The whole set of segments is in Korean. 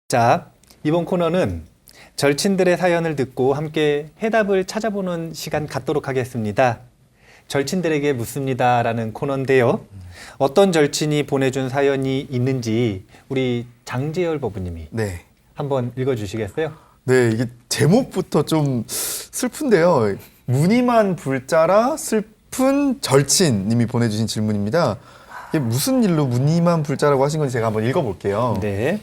자, 이번 코너는 절친들의 사연을 듣고 함께 해답을 찾아보는 시간 갖도록 하겠습니다. 절친들에게 묻습니다라는 코너인데요. 어떤 절친이 보내준 사연이 있는지 우리 장재열 법부님이 네. 한번 읽어주시겠어요? 네, 이게 제목부터 좀 슬픈데요. 무늬만 불자라 슬픈 절친님이 보내주신 질문입니다. 이게 무슨 일로 무늬만 불자라고 하신 건지 제가 한번 읽어볼게요. 네.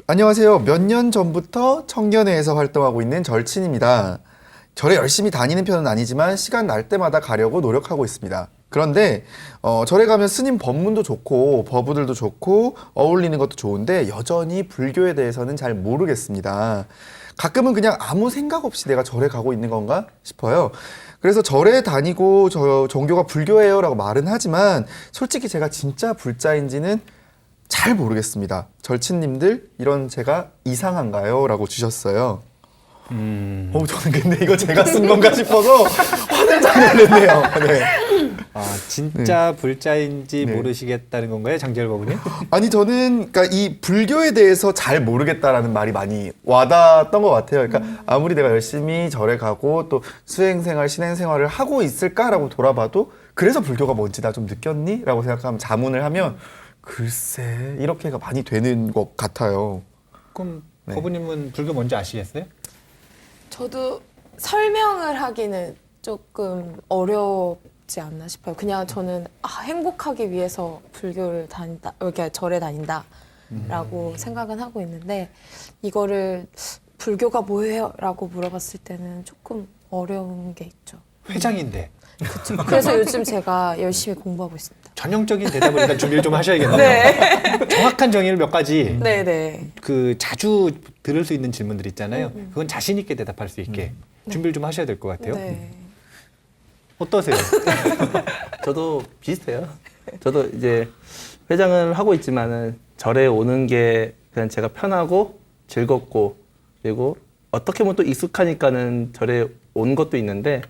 안녕하세요. 몇 년 전부터 청년회에서 활동하고 있는 절친입니다. 절에 열심히 다니는 편은 아니지만 시간 날 때마다 가려고 노력하고 있습니다. 그런데 절에 가면 스님 법문도 좋고 법우들도 좋고 어울리는 것도 좋은데 여전히 불교에 대해서는 잘 모르겠습니다. 가끔은 그냥 아무 생각 없이 내가 절에 가고 있는 건가 싶어요. 그래서 절에 다니고 저 종교가 불교예요 라고 말은 하지만 솔직히 제가 진짜 불자인지는 잘 모르겠습니다. 절친님들 이런 제가 이상한가요? 라고 주셨어요. 저는 근데 이거 제가 쓴 건가 싶어서 화들짝 놀랐네요. 네. 아, 진짜 불자인지 네. 모르시겠다는 건가요, 장재열 법부님? 아니 저는 그러니까 이 불교에 대해서 잘 모르겠다라는 말이 많이 와닿았던 것 같아요. 그러니까 아무리 내가 열심히 절에 가고 또 수행생활, 신행생활을 하고 있을까라고 돌아봐도 그래서 불교가 뭔지 나 좀 느꼈니? 라고 생각하면 자문을 하면 글쎄 이렇게가 많이 되는 것 같아요. 그럼 네. 법부님은 불교 뭔지 아시겠어요? 저도 설명을 하기는 조금 어렵지 않나 싶어요. 그냥 저는 행복하기 위해서 불교를 다닌다, 이렇게 절에 다닌다라고 생각은 하고 있는데 이거를 불교가 뭐예요? 라고 물어봤을 때는 조금 어려운 게 있죠. 회장인데. 그래서 요즘 제가 열심히 공부하고 있습니다. 전형적인 대답을 일단 준비를 좀 하셔야겠네요. 네. 정확한 정의를 몇 가지 네네. 그 자주 들을 수 있는 질문들 있잖아요. 그건 자신 있게 대답할 수 있게 준비를 좀 하셔야 될 것 같아요. 네. 어떠세요? 저도 비슷해요. 저도 이제 회장을 하고 있지만은 절에 오는 게 그냥 제가 편하고 즐겁고 그리고 어떻게 보면 또 익숙하니까는 절에 온 것도 있는데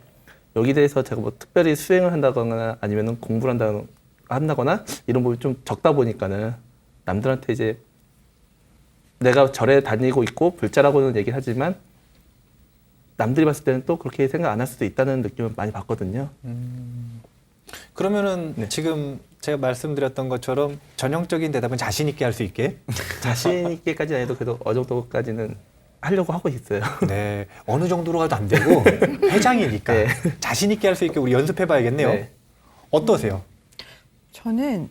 여기 대해서 제가 뭐 특별히 수행을 한다거나 아니면은 공부를 한다거나 이런 부분이 좀 적다 보니까는 남들한테 이제 내가 절에 다니고 있고 불자라고는 얘기를 하지만 남들이 봤을 때는 또 그렇게 생각 안 할 수도 있다는 느낌을 많이 받거든요. 그러면은 네. 지금 제가 말씀드렸던 것처럼 전형적인 대답은 자신 있게 할 수 있게. 자신 있게까지는 아니도 그래도 어느 정도까지는 하려고 하고 있어요. 네. 어느 정도로 가도 안 되고 회장이니까 네. 자신 있게 할 수 있게 우리 연습해 봐야겠네요. 네. 어떠세요? 저는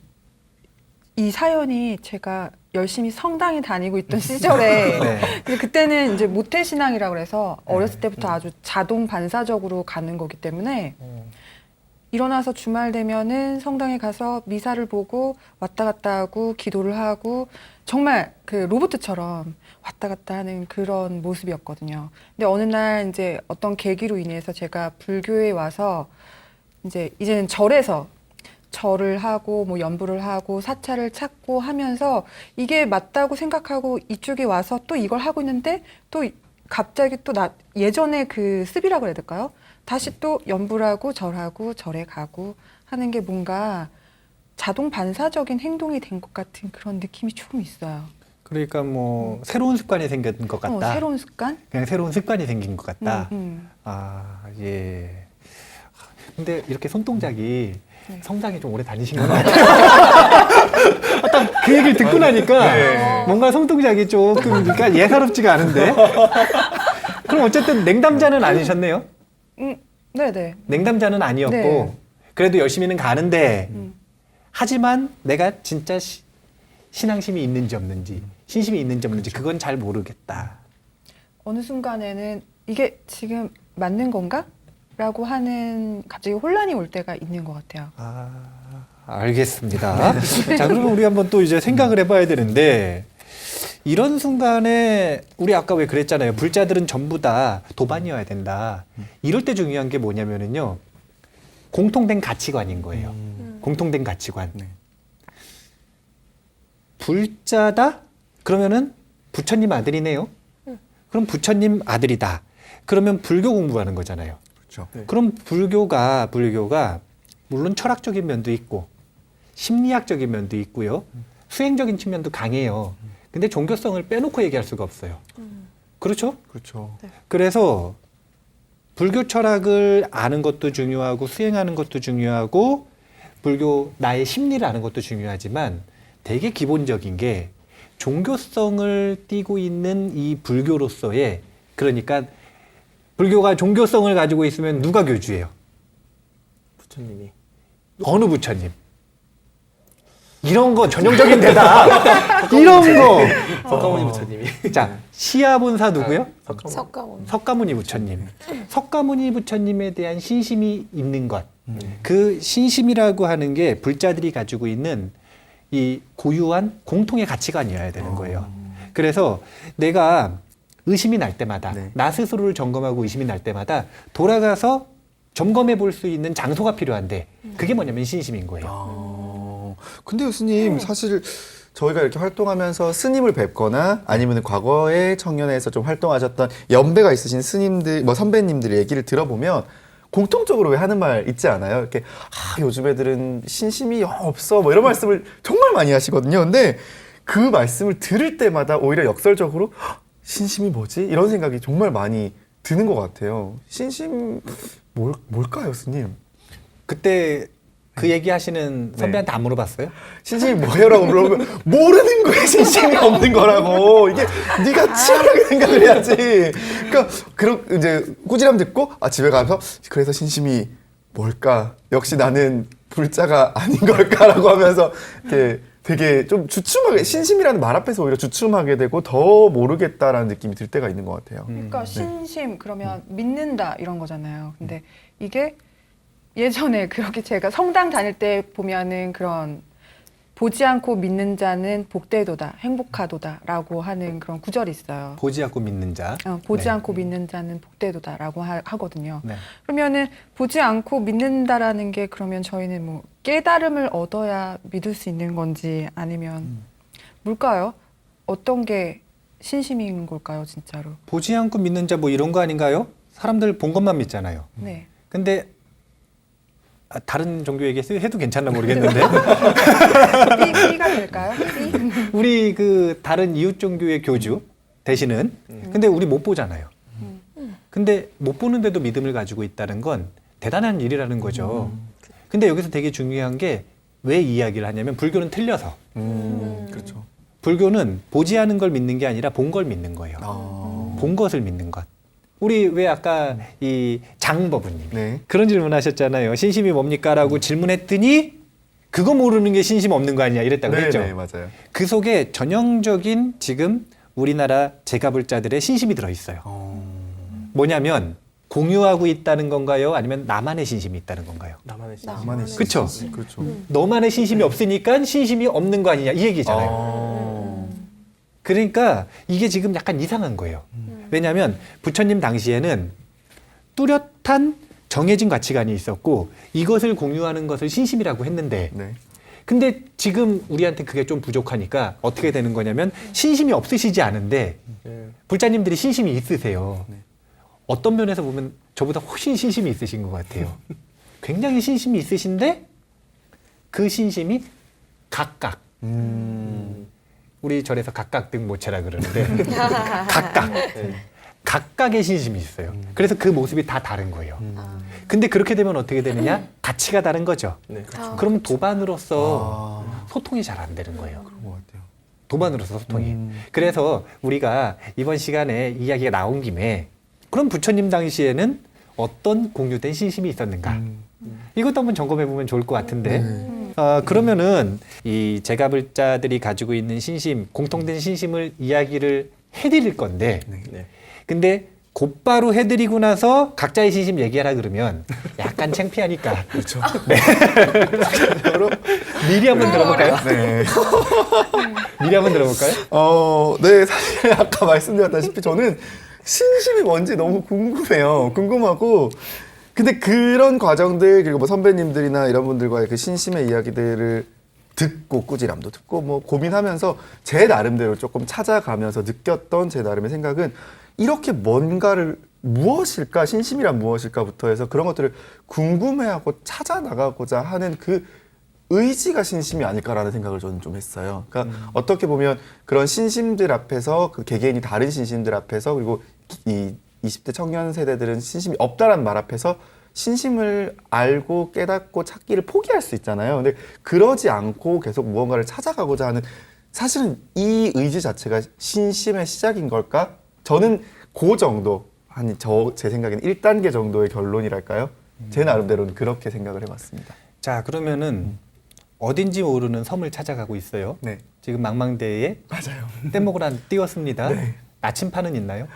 이 사연이 제가 열심히 성당에 다니고 있던 시절에 네. 근데 그때는 이제 모태신앙이라고 그래서 어렸을 때부터 아주 자동 반사적으로 가는 거기 때문에 일어나서 주말 되면은 성당에 가서 미사를 보고 왔다 갔다 하고 기도를 하고 정말 그 로봇처럼 왔다 갔다 하는 그런 모습이었거든요. 근데 어느 날 이제 어떤 계기로 인해서 제가 불교에 와서 이제는 절에서 절을 하고 뭐 연부를 하고 사찰을 찾고 하면서 이게 맞다고 생각하고 이쪽에 와서 또 이걸 하고 있는데 또 갑자기 또 예전에 그 습이라고 해야 될까요? 다시 또 연부를 하고 절하고 절에 가고 하는 게 뭔가 자동 반사적인 행동이 된 것 같은 그런 느낌이 조금 있어요. 그러니까 뭐 새로운 습관이 생긴 것 같다. 새로운 습관? 그냥 새로운 습관이 생긴 것 같다. 음. 아, 예. 근데 이렇게 손동작이 네. 성당에 좀 오래 다니신 건 아니에요? 딱 그 얘기를 듣고 나니까 뭔가 손동작이 조금 그러니까 예사롭지가 않은데. 그럼 어쨌든 냉담자는 아니셨네요? 네네. 냉담자는 아니었고 네. 그래도 열심히는 가는데 하지만 내가 진짜 신앙심이 있는지 없는지 신심이 있는지 없는지 그건 잘 모르겠다. 어느 순간에는 이게 지금 맞는 건가? 라고 하는 갑자기 혼란이 올 때가 있는 것 같아요. 아, 알겠습니다. 자, 그러면 우리 한번 또 이제 생각을 해봐야 되는데 이런 순간에 우리 아까 왜 그랬잖아요. 불자들은 전부 다 도반이어야 된다. 이럴 때 중요한 게 뭐냐면은요. 공통된 가치관인 거예요. 공통된 가치관. 네. 불자다? 그러면은 부처님 아들이네요. 그럼 부처님 아들이다. 그러면 불교 공부하는 거잖아요. 그렇죠. 그럼 불교가 물론 철학적인 면도 있고 심리학적인 면도 있고요. 수행적인 측면도 강해요. 근데 종교성을 빼놓고 얘기할 수가 없어요. 그렇죠? 그렇죠. 그래서 불교 철학을 아는 것도 중요하고 수행하는 것도 중요하고 불교 나의 심리를 아는 것도 중요하지만 되게 기본적인 게 종교성을 띠고 있는 이 불교로서의 그러니까 불교가 종교성을 가지고 있으면 누가 교주예요? 부처님이. 어느 부처님? 이런 거 전형적인 대답. 이런 거. 석가모니 부처님이. 자, 시아본사 누구요? 석가모니. 석가모니 부처님. 석가모니 부처님에 대한 신심이 있는 것. 그 신심이라고 하는 게 불자들이 가지고 있는 이 고유한 공통의 가치관이어야 되는 거예요. 그래서 내가 의심이 날 때마다 네. 나 스스로를 점검하고 의심이 날 때마다 돌아가서 점검해 볼 수 있는 장소가 필요한데 그게 뭐냐면 신심인 거예요. 근데 교수님 사실 저희가 이렇게 활동하면서 스님을 뵙거나 아니면 과거에 청년회에서 좀 활동하셨던 연배가 있으신 스님들, 뭐 선배님들의 얘기를 들어보면 공통적으로 왜 하는 말 있지 않아요? 이렇게 요즘 애들은 신심이 영 없어 뭐 이런 말씀을 정말 많이 하시거든요. 근데 그 말씀을 들을 때마다 오히려 역설적으로 신심이 뭐지? 이런 생각이 정말 많이 드는 것 같아요. 신심 뭘까요, 스님? 그때 그 얘기 하시는 선배한테 안 물어봤어요? 신심이 뭐예요라고 물어보면 모르는 거에 신심이 없는 거라고. 이게 네가 치열하게 생각을 해야지. 그러니까 그런 이제 꾸지람 듣고 집에 가서 그래서 신심이 뭘까? 역시 나는 불자가 아닌 걸까라고 하면서 이렇게 되게 좀 주춤하게 신심이라는 말 앞에서 오히려 주춤하게 되고 더 모르겠다라는 느낌이 들 때가 있는 것 같아요. 그러니까 신심 그러면 믿는다 이런 거잖아요. 근데 이게 예전에 그렇게 제가 성당 다닐 때 보면은 그런 보지 않고 믿는 자는 복되도다, 행복하도다라고 하는 그런 구절이 있어요. 보지 않고 믿는 자. 보지 네. 않고 믿는 자는 복되도다라고 하거든요. 네. 그러면은 보지 않고 믿는다라는 게 그러면 저희는 뭐 깨달음을 얻어야 믿을 수 있는 건지 아니면 뭘까요? 어떤 게 신심인 걸까요, 진짜로? 보지 않고 믿는 자 뭐 이런 거 아닌가요? 사람들 본 것만 믿잖아요. 네. 근데 다른 종교 얘기해도 괜찮나 모르겠는데 삐가 될까요? 삐? 우리 그 다른 이웃 종교의 교주 되시는 근데 우리 못 보잖아요. 근데 못 보는데도 믿음을 가지고 있다는 건 대단한 일이라는 거죠. 근데 여기서 되게 중요한 게 왜 이야기를 하냐면 불교는 틀려서 그렇죠. 불교는 보지 않은 걸 믿는 게 아니라 본 걸 믿는 거예요. 본 것을 믿는 것. 우리 왜 아까 이 장법부님이 네. 그런 질문하셨잖아요. 신심이 뭡니까? 라고 질문했더니 그거 모르는 게 신심 없는 거 아니야 이랬다고 했죠. 네, 맞아요. 그 속에 전형적인 지금 우리나라 제가불자들의 신심이 들어있어요. 뭐냐면 공유하고 있다는 건가요? 아니면 나만의 신심이 있다는 건가요? 나만의 신. 나만의 그쵸? 신심. 그렇죠. 너만의 신심이 없으니까 신심이 없는 거 아니냐 이 얘기잖아요. 그러니까 이게 지금 약간 이상한 거예요. 왜냐하면 부처님 당시에는 뚜렷한 정해진 가치관이 있었고 이것을 공유하는 것을 신심이라고 했는데 네. 근데 지금 우리한테 그게 좀 부족하니까 어떻게 되는 거냐면 신심이 없으시지 않은데 불자님들이 신심이 있으세요. 어떤 면에서 보면 저보다 훨씬 신심이 있으신 것 같아요. 굉장히 신심이 있으신데 그 신심이 각각 우리 절에서 각각등모체라 그러는데 각각의 신심이 있어요. 그래서 그 모습이 다 다른 거예요. 근데 그렇게 되면 어떻게 되느냐? 가치가 다른 거죠. 네. 그럼 도반으로서 소통이 잘 안 되는 거예요. 그런 것 같아요. 도반으로서 소통이. 그래서 우리가 이번 시간에 이야기가 나온 김에 그럼 부처님 당시에는 어떤 공유된 신심이 있었는가? 이것도 한번 점검해 보면 좋을 것 같은데. 그러면은 이 제가불자들이 가지고 있는 신심, 공통된 신심을 이야기를 해드릴 건데, 네. 근데 곧바로 해드리고 나서 각자의 신심 얘기하라 그러면 약간 창피하니까. 그렇죠. 네. 미리 한번 들어볼까요? 네. 미리 한번 들어볼까요? 네, 사실 아까 말씀드렸다시피 저는 신심이 뭔지 너무 궁금해요. 궁금하고. 근데 그런 과정들, 그리고 뭐 선배님들이나 이런 분들과의 그 신심의 이야기들을 듣고 꾸지람도 듣고 뭐 고민하면서 제 나름대로 조금 찾아가면서 느꼈던 제 나름의 생각은 이렇게 뭔가를 무엇일까, 신심이란 무엇일까부터 해서 그런 것들을 궁금해하고 찾아 나가고자 하는 그 의지가 신심이 아닐까라는 생각을 저는 좀 했어요. 그러니까 어떻게 보면 그런 신심들 앞에서 그 개개인이 다른 신심들 앞에서 그리고 이 20대 청년 세대들은 신심이 없다라는 말 앞에서 신심을 알고 깨닫고 찾기를 포기할 수 있잖아요. 근데 그러지 않고 계속 무언가를 찾아가고자 하는 사실은 이 의지 자체가 신심의 시작인 걸까? 저는 그 정도, 아니 제 생각에는 1단계 정도의 결론이랄까요? 제 나름대로는 그렇게 생각을 해봤습니다. 자, 그러면은 어딘지 모르는 섬을 찾아가고 있어요. 네, 지금 망망대해에 맞아요. 뗏목을 하나 띄웠습니다. 네. 나침판은 있나요?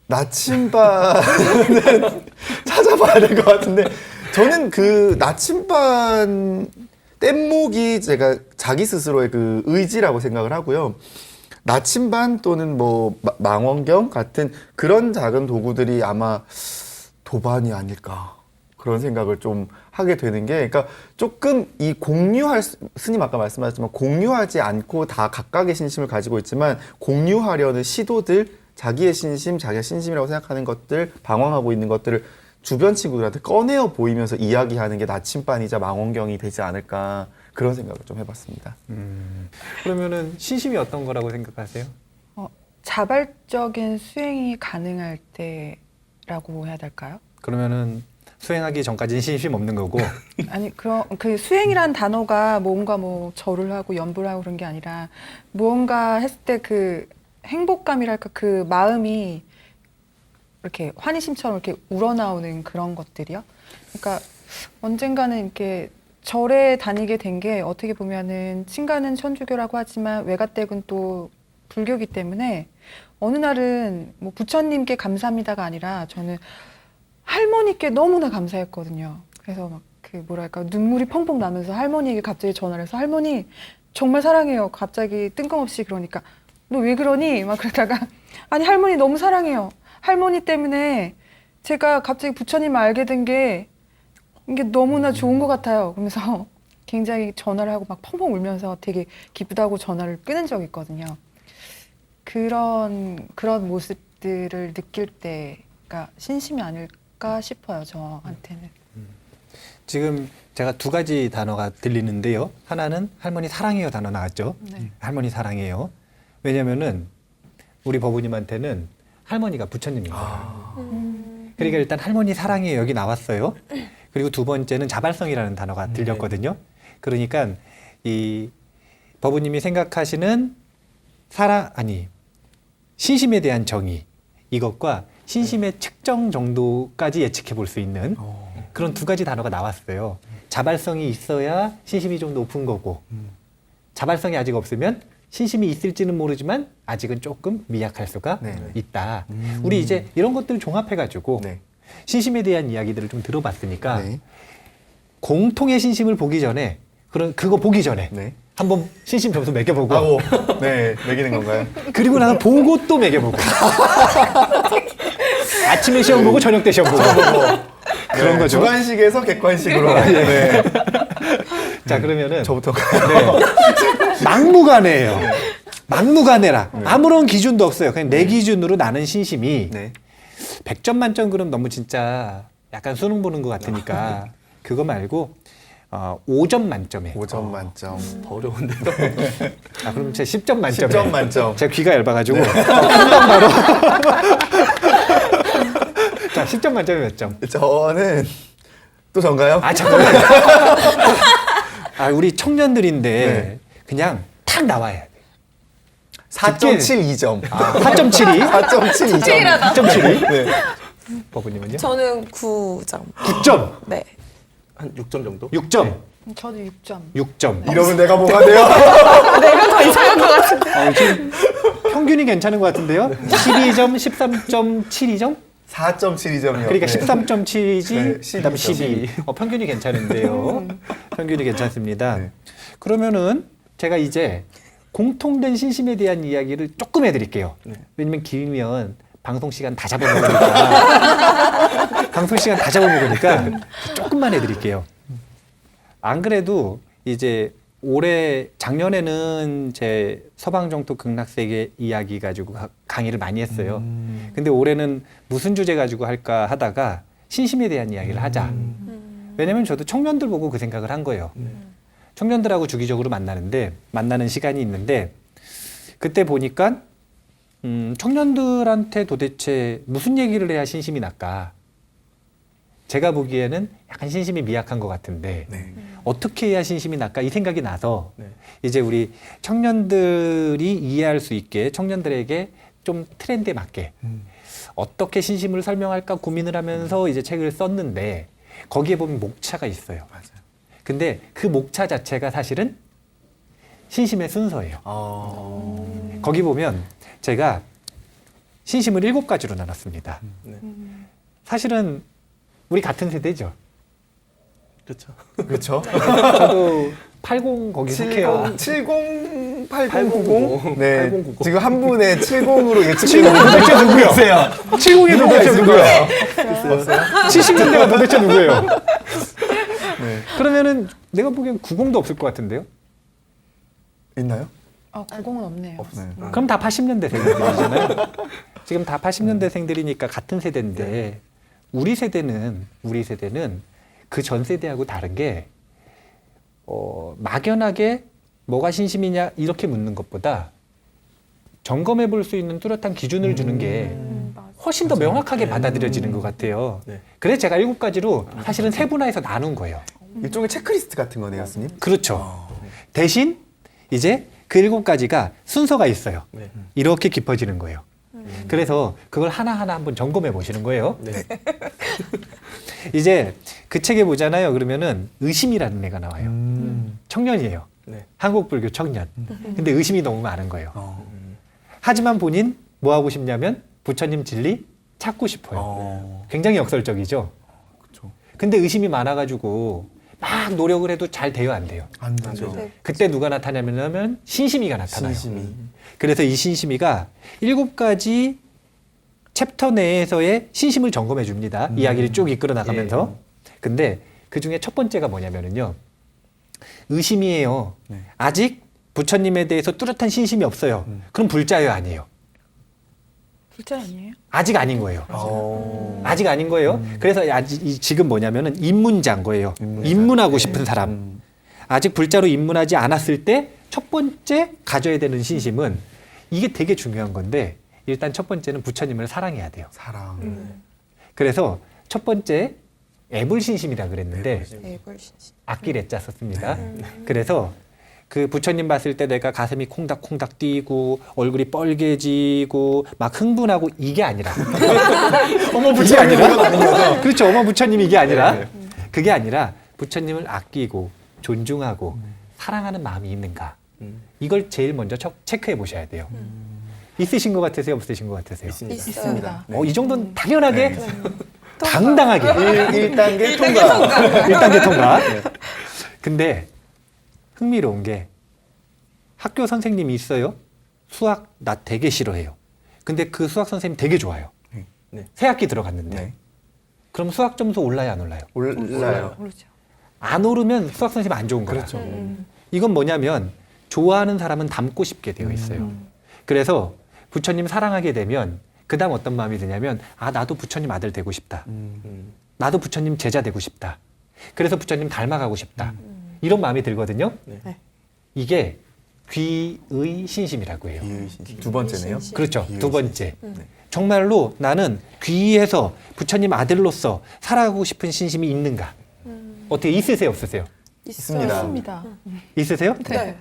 나침반은 찾아봐야 될 것 같은데 저는 그 나침반 뗏목이 제가 자기 스스로의 그 의지라고 생각을 하고요. 나침반 또는 뭐 망원경 같은 그런 작은 도구들이 아마 도반이 아닐까 그런 생각을 좀 하게 되는 게 그러니까 조금 이 스님 아까 말씀하셨지만 공유하지 않고 다 각각의 신심을 가지고 있지만 공유하려는 시도들 자기의 신심, 자기가 신심이라고 생각하는 것들, 방황하고 있는 것들을 주변 친구들한테 꺼내어 보이면서 이야기하는 게 나침반이자 망원경이 되지 않을까 그런 생각을 좀 해봤습니다. 그러면은 신심이 어떤 거라고 생각하세요? 자발적인 수행이 가능할 때라고 해야 될까요? 그러면은 수행하기 전까지는 신심 없는 거고 아니 그 수행이란 단어가 뭔가 뭐 절을 하고 연불을 하고 그런 게 아니라 무언가 했을 때 그 행복감이랄까 그 마음이 이렇게 환희심처럼 이렇게 우러나오는 그런 것들이요. 그러니까 언젠가는 이렇게 절에 다니게 된 게 어떻게 보면은 친가는 천주교라고 하지만 외가댁은 또 불교기 때문에 어느 날은 뭐 부처님께 감사합니다가 아니라 저는 할머니께 너무나 감사했거든요. 그래서 막 그 뭐랄까 눈물이 펑펑 나면서 할머니에게 갑자기 전화를 해서 할머니 정말 사랑해요. 갑자기 뜬금없이 그러니까 너 왜 그러니? 막 그러다가 아니 할머니 너무 사랑해요. 할머니 때문에 제가 갑자기 부처님을 알게 된 게 이게 너무나 좋은 것 같아요. 그러면서 굉장히 전화를 하고 막 펑펑 울면서 되게 기쁘다고 전화를 끊은 적이 있거든요. 그런 모습들을 느낄 때가 신심이 아닐까 싶어요. 저한테는. 지금 제가 두 가지 단어가 들리는데요. 하나는 할머니 사랑해요 단어 나왔죠. 네. 할머니 사랑해요. 왜냐면은 우리 법우님한테는 할머니가 부처님인 거예요. 그러니까 일단 할머니 사랑해요 여기 나왔어요. 그리고 두 번째는 자발성이라는 단어가 들렸거든요. 그러니까 이 법우님이 생각하시는 신심에 대한 정의 이것과 신심의 측정 정도까지 예측해 볼 수 있는 그런 두 가지 단어가 나왔어요. 자발성이 있어야 신심이 좀 높은 거고 자발성이 아직 없으면 신심이 있을지는 모르지만 아직은 조금 미약할 수가 있다. 우리 이제 이런 것들을 종합해가지고 네. 신심에 대한 이야기들을 좀 들어봤으니까 네. 공통의 신심을 보기 전에 그거 보기 전에 네. 한번 신심 점수 매겨보고 하고 네 매기는 건가요? 그리고 나서 보고 또 매겨보고 아침에 시험 보고 저녁 때 시험 보고 그런 거죠. 주관식에서 객관식으로. 네. 자 그러면은 저부터. 막무가내예요. 막무가내라. 아무런 기준도 없어요. 그냥 내 기준으로 나는 신심이 네. 100점 만점 그럼 너무 진짜 약간 수능 보는 것 같으니까 그거 말고 5점 만점에 5점 만점. 더 어려운데요. 그럼 제가 10점 만점에 10점 만점. 제가 귀가 얇아가지고 금방 바로 자 10점 만점에 몇 점? 저는 또 전가요? 잠깐만. 우리 청년들인데 네. 그냥 탁 나와야 돼. 4.72점. 4.72? 4.72점. 4.72? 네. 버부님은요? 저는 9점. 9점. 네. 한 6점 정도? 6점. 저도 6점. 6점. 이러면 내가 뭐가 돼요? 내가 더 이상한 것 같은데. 지금 평균이 괜찮은 것 같은데요? 12점, 13.72점? 4.72점이요. 그러니까 13.7이지, 네, 그다음 12. 12. 평균이 괜찮은데요. 평균이 괜찮습니다. 네. 그러면은 제가 이제 공통된 신심에 대한 이야기를 조금 해드릴게요. 왜냐면 길면 방송 시간 다 잡아먹으니까. 방송 시간 다 잡아먹으니까 조금만 해드릴게요. 안 그래도 이제 작년에는 제 서방정토 극락세계 이야기 가지고 강의를 많이 했어요. 근데 올해는 무슨 주제 가지고 할까 하다가 신심에 대한 이야기를 하자. 왜냐면 저도 청년들 보고 그 생각을 한 거예요. 청년들하고 주기적으로 만나는 시간이 있는데 그때 보니까 청년들한테 도대체 무슨 얘기를 해야 신심이 날까? 제가 보기에는 약간 신심이 미약한 것 같은데 네. 어떻게 해야 신심이 날까? 이 생각이 나서 네. 이제 우리 청년들이 이해할 수 있게 청년들에게 좀 트렌드에 맞게 어떻게 신심을 설명할까 고민을 하면서 이제 책을 썼는데 거기에 보면 목차가 있어요. 맞아요. 근데 그 목차 자체가 사실은 신심의 순서예요. 거기 보면 제가 신심을 7가지로 나눴습니다. 네. 사실은 우리 같은 세대죠. 그렇죠. 그렇죠. 저도 80 거기 속해요. 70, 80, 8090. 네. 8090. 지금 한 분의 70으로 예측되고 70 도대체 누구요? 있어요. 70이 도대체 누구예요? 70년대가 도대체 누구예요? 네. 그러면은 내가 보기엔 90도 없을 것 같은데요? 있나요? 90은 없네요. 네. 그럼 다 80년대생들이잖아요. 지금 다 80년대생들이니까 같은 세대인데 우리 세대는 그 전 세대하고 다른 게 막연하게 뭐가 신심이냐 이렇게 묻는 것보다 점검해 볼 수 있는 뚜렷한 기준을 주는 게 훨씬 더 명확하게 받아들여지는 것 같아요. 네. 그래서 제가 7가지로 사실은 세분화해서 나눈 거예요. 일종의 체크리스트 같은 거네요, 스님. 그렇죠. 대신 이제 그 7가지가 순서가 있어요. 네. 이렇게 깊어지는 거예요. 그래서 그걸 하나하나 한번 점검해 보시는 거예요. 네. 이제 그 책에 보잖아요. 그러면은 의심이라는 애가 나와요. 청년이에요. 네. 한국불교 청년. 근데 의심이 너무 많은 거예요. 어. 하지만 본인 뭐 하고 싶냐면 부처님 진리 찾고 싶어요. 굉장히 역설적이죠. 그렇죠. 근데 의심이 많아가지고 막 노력을 해도 잘 돼요, 안 돼요? 안 되죠. 네. 그때 누가 나타나냐면 신심이가 나타나요. 신심이. 그래서 이 신심이가 7가지 챕터 내에서의 신심을 점검해 줍니다. 이야기를 쭉 이끌어 나가면서. 근데 그 중에 첫 번째가 뭐냐면요. 의심이에요. 네. 아직 부처님에 대해서 뚜렷한 신심이 없어요. 그럼 불자예요, 아니에요? 불자 아니에요? 아직 아닌 거예요. 아직 아닌 거예요. 그래서 지금 뭐냐면은 입문자인 거예요. 입문자. 입문하고 싶은 사람. 아직 불자로 입문하지 않았을 때 첫 번째 가져야 되는 신심은 이게 되게 중요한 건데 일단 첫 번째는 부처님을 사랑해야 돼요. 사랑. 그래서 첫 번째 애불신심이라 그랬는데 애불신심. 악길 애자 썼습니다. 그래서 그 부처님 봤을 때 내가 가슴이 콩닥콩닥 뛰고 얼굴이 뻘개지고 막 흥분하고 이게 아니라 어머 부처님 아니라 그렇죠. 어머 부처님 이게 아니라 그게 아니라 부처님을 아끼고 존중하고 사랑하는 마음이 있는가 이걸 제일 먼저 체크해 보셔야 돼요. 있으신 것 같으세요? 없으신 것 같으세요? 있습니다. 이 정도는 당연하게 당당하게 1단계 통과. 1단계 통과. 근데 흥미로운 게 학교 선생님이 있어요. 수학 나 되게 싫어해요. 근데 그 수학 선생님 되게 좋아요. 네. 새 학기 들어갔는데. 네. 그럼 수학 점수 올라요, 안 올라요? 올라요. 모르죠. 안 오르면 수학 선생님 안 좋은 거야. 그렇죠. 이건 뭐냐면 좋아하는 사람은 닮고 싶게 되어 있어요. 그래서 부처님 사랑하게 되면 그다음 어떤 마음이 드냐면 나도 부처님 아들 되고 싶다. 나도 부처님 제자 되고 싶다. 그래서 부처님 닮아가고 싶다. 이런 마음이 들거든요. 네. 이게 귀의 신심이라고 해요. 두 번째네요. 신심. 그렇죠. 귀의 두 번째. 정말로 나는 귀에서 부처님 아들로서 살아가고 싶은 신심이 있는가? 어떻게 있으세요, 없으세요? 있습니다. 있습니다. 있으세요? 네.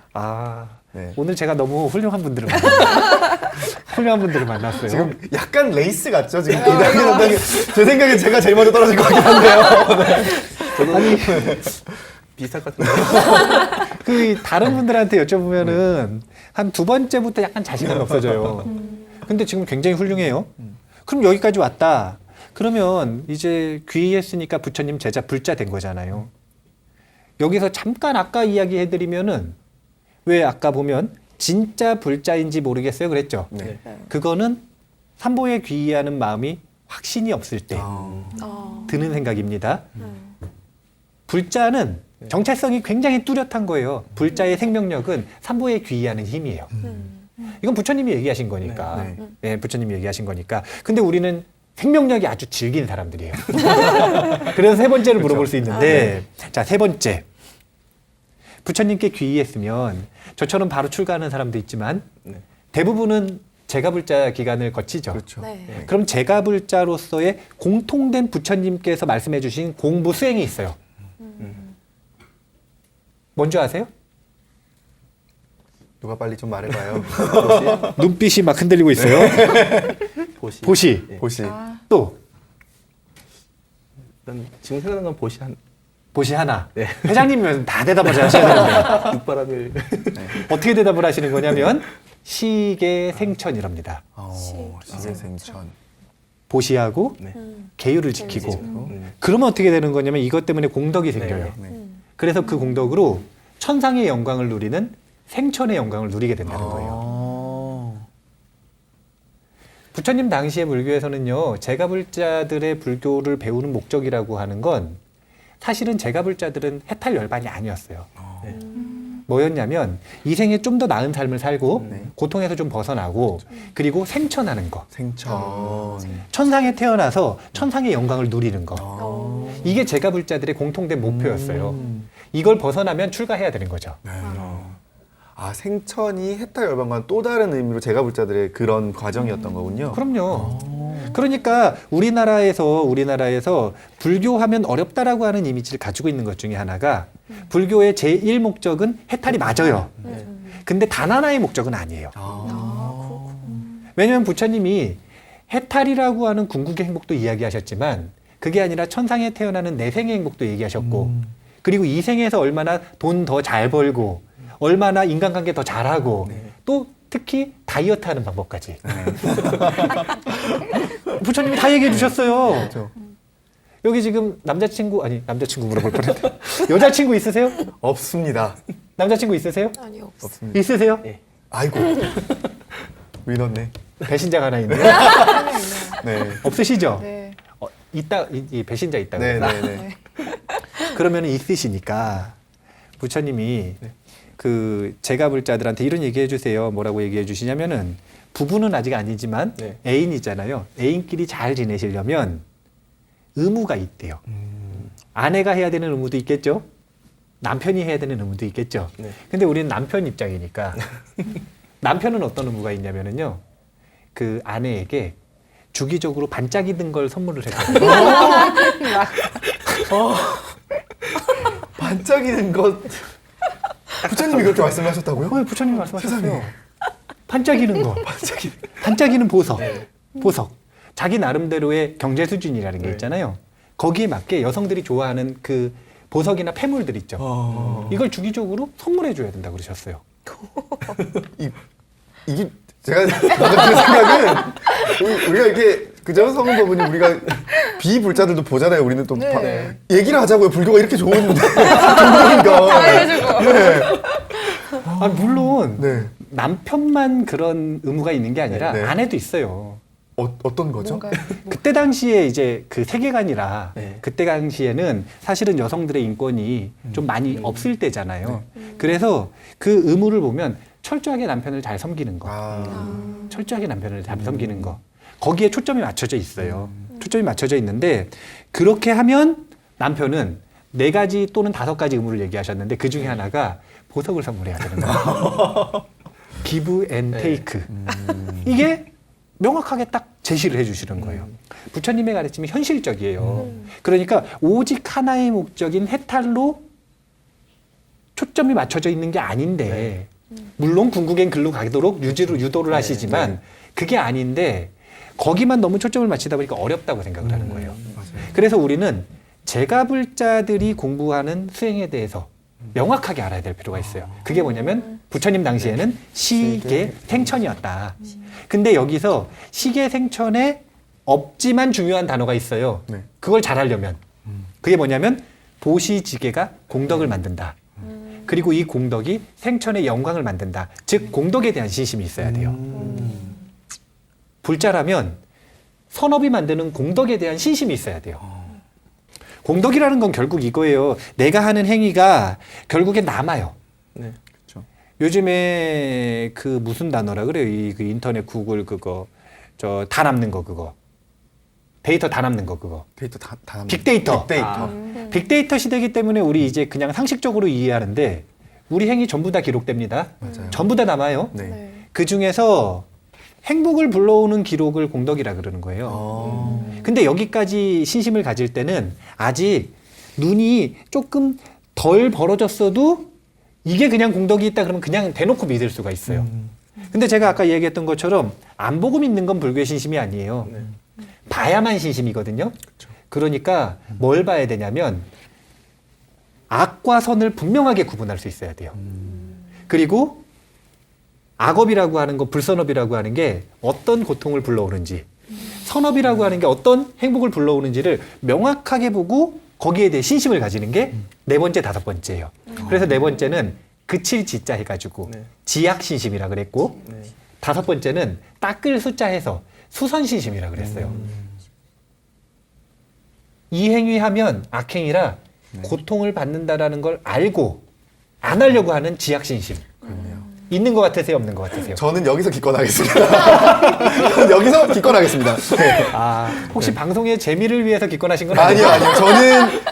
네. 오늘 제가 너무 훌륭한 분들을 만났어요. 훌륭한 분들을 만났어요. 지금 약간 레이스 같죠? 지금 2단계, 3단계. 제 생각엔 제가 제일 먼저 떨어질 것 같긴 한데요. 저도 비슷할 것 같은데. 그 다른 분들한테 여쭤보면은 한 두 번째부터 약간 자신감이 없어져요. 근데 지금 굉장히 훌륭해요. 그럼 여기까지 왔다. 그러면 이제 귀했으니까 부처님 제자 불자 된 거잖아요. 여기서 잠깐 아까 이야기해드리면은 왜 아까 보면 진짜 불자인지 모르겠어요 그랬죠. 네. 그거는 삼보에 귀의하는 마음이 확신이 없을 때 드는 생각입니다. 불자는 정체성이 굉장히 뚜렷한 거예요. 불자의 생명력은 삼보에 귀의하는 힘이에요. 이건 부처님이 얘기하신 거니까. 네, 네, 부처님이 얘기하신 거니까. 근데 우리는 생명력이 아주 질긴 사람들이에요. 그래서 세 번째를 물어볼 수 있는데, 자, 세 번째. 부처님께 귀의했으면 저처럼 바로 출가하는 사람도 있지만 네. 대부분은 제가불자 기간을 거치죠. 그렇죠. 네. 그럼 제가불자로서의 공통된 부처님께서 말씀해 주신 공부 수행이 있어요. 뭔지 아세요? 누가 빨리 좀 말해봐요. 눈빛이 막 흔들리고 있어요. 보시. 보시. 예. 보시. 또 일단 지금 생각나는 건 보시 한 보시 하나. 네. 회장님이면 다 대답을 하셔야 되는데 육바람일. 어떻게 대답을 하시는 거냐면 시계생천이랍니다. 시계생천. 보시하고 네. 계율을 지키고 음. 그러면 어떻게 되는 거냐면 이것 때문에 공덕이 생겨요. 네. 그래서 그 공덕으로 천상의 영광을 누리는 생천의 영광을 누리게 된다는 거예요. 부처님 당시의 불교에서는요, 제가불자들의 불교를 배우는 목적이라고 하는 건 사실은 제가불자들은 해탈 열반이 아니었어요. 네. 뭐였냐면 이 생에 좀 더 나은 삶을 살고 네. 고통에서 좀 벗어나고 그리고 생천하는 거. 생천. 천상에 태어나서 천상의 영광을 누리는 거. 아. 이게 제가불자들의 공통된 목표였어요. 이걸 벗어나면 출가해야 되는 거죠. 네. 아, 생천이 해탈 열반과는 또 다른 의미로 제가불자들의 그런 과정이었던 거군요. 그럼요. 그러니까 우리나라에서 불교하면 어렵다라고 하는 이미지를 가지고 있는 것 중에 하나가 불교의 제1 목적은 해탈이 맞아요. 근데 단 하나의 목적은 아니에요. 왜냐하면 부처님이 해탈이라고 하는 궁극의 행복도 이야기하셨지만 그게 아니라 천상에 태어나는 내생의 행복도 얘기하셨고 그리고 이 생에서 얼마나 돈 더 잘 벌고 얼마나 인간관계 더 잘하고 또 특히 다이어트 하는 방법까지 부처님이 다 얘기해 주셨어요. 그렇죠. 여기 지금 남자친구 물어볼 뻔했네. 여자친구 있으세요? 없습니다. 남자친구 있으세요? 아니 없어. 없습니다. 있으세요? 예. 아이고. 믿었네. 배신자가 하나 있네요. 네. 없으시죠? 네. 이 배신자 있다고. 네, 그래서. 네, 네. 그러면 있으시니까 부처님이 그 제가불자들한테 이런 얘기해 주세요. 뭐라고 얘기해 주시냐면은 부부는 아직 아니지만 네. 애인이잖아요. 애인끼리 잘 지내시려면 의무가 있대요. 아내가 해야 되는 의무도 있겠죠. 남편이 해야 되는 의무도 있겠죠. 네. 근데 우리는 남편 입장이니까 남편은 어떤 의무가 있냐면은요. 그 아내에게 주기적으로 반짝이는 걸 선물을 해줘요. 반짝이는 것. 부처님이 그렇게 말씀하셨다고요? 부처님 말씀하셨어요. 세상에. 반짝이는 거. 반짝이는 보석. 네. 보석. 자기 나름대로의 경제 수준이라는 게 네. 있잖아요. 거기에 맞게 여성들이 좋아하는 그 보석이나 폐물들 있죠. 이걸 주기적으로 선물해 줘야 된다고 그러셨어요. 이게 제가 먼저 든 생각은 우리가 이렇게 그저 성법은 우리가 비불자들도 보잖아요. 우리는 또 네. 얘기를 하자고요. 불교가 이렇게 좋은 종교니까. 네. 아, 물론 네. 남편만 그런 의무가 있는 게 아니라 네. 아내도 있어요. 어떤 거죠? 뭔가 그때 당시에 이제 그 세계관이라 네. 그때 당시에는 사실은 여성들의 인권이 좀 많이 없을 때잖아요. 그래서 그 의무를 보면 철저하게 남편을 잘 섬기는 거. 철저하게 남편을 잘 섬기는 거. 거기에 초점이 맞춰져 있어요. 초점이 맞춰져 있는데 그렇게 하면 남편은 4가지 또는 5가지 의무를 얘기하셨는데 그 중에 하나가 보석을 선물해야 되는 거예요. 기브 앤 테이크. 이게 명확하게 딱 제시를 해주시는 거예요. 부처님의 가르침이 현실적이에요. 그러니까 오직 하나의 목적인 해탈로 초점이 맞춰져 있는 게 아닌데 물론 궁극엔 글로 가도록 유도를 하시지만 그게 아닌데 거기만 너무 초점을 맞추다 보니까 어렵다고 생각을 하는 거예요. 그래서 우리는 제가불자들이 공부하는 수행에 대해서 명확하게 알아야 될 필요가 있어요. 그게 뭐냐면 부처님 당시에는 시계생천이었다. 근데 여기서 시계생천에 없지만 중요한 단어가 있어요. 네. 그걸 잘하려면 그게 뭐냐면 보시지계가 공덕을 만든다. 그리고 이 공덕이 생천의 영광을 만든다. 즉 공덕에 대한 신심이 있어야 돼요. 불자라면 선업이 만드는 공덕에 대한 신심이 있어야 돼요. 공덕이라는 건 결국 이거예요. 내가 하는 행위가 결국엔 남아요. 네. 그렇죠. 요즘에 그 무슨 단어라 그래요? 그 인터넷 구글 그거 다 남는 거 그거. 데이터 다 남는 거 그거. 데이터 다 빅데이터. 빅데이터. 빅데이터 시대이기 때문에 우리 이제 그냥 상식적으로 이해하는데 우리 행위 전부 다 기록됩니다. 맞아요. 전부 다 남아요. 네. 네. 그 중에서 행복을 불러오는 기록을 공덕이라 그러는 거예요. 근데 여기까지 신심을 가질 때는 아직 눈이 조금 덜 벌어졌어도 이게 그냥 공덕이 있다 그러면 그냥 대놓고 믿을 수가 있어요. 근데 제가 아까 얘기했던 것처럼 안 보고 믿는 건 불교의 신심이 아니에요. 네. 봐야만 신심이거든요. 그러니까 뭘 봐야 되냐면 악과 선을 분명하게 구분할 수 있어야 돼요. 그리고 악업이라고 하는 거, 불선업이라고 하는 게 어떤 고통을 불러오는지, 선업이라고 하는 게 어떤 행복을 불러오는지를 명확하게 보고 거기에 대해 신심을 가지는 게 네 번째, 다섯 번째예요. 그래서 네 번째는 그칠 지자 해가지고 네. 지약신심이라 그랬고, 네. 다섯 번째는 닦을 숫자 해서 수선신심이라 그랬어요. 이 행위하면 악행이라 고통을 받는다라는 걸 알고 안 하려고 하는 지약신심. 있는 것 같으세요? 없는 것 같으세요? 저는 여기서 기권하겠습니다. 저는 여기서 기권하겠습니다. 네. 아, 혹시 방송의 재미를 위해서 기권하신 건 아니요, 아니죠? 아니요. 저는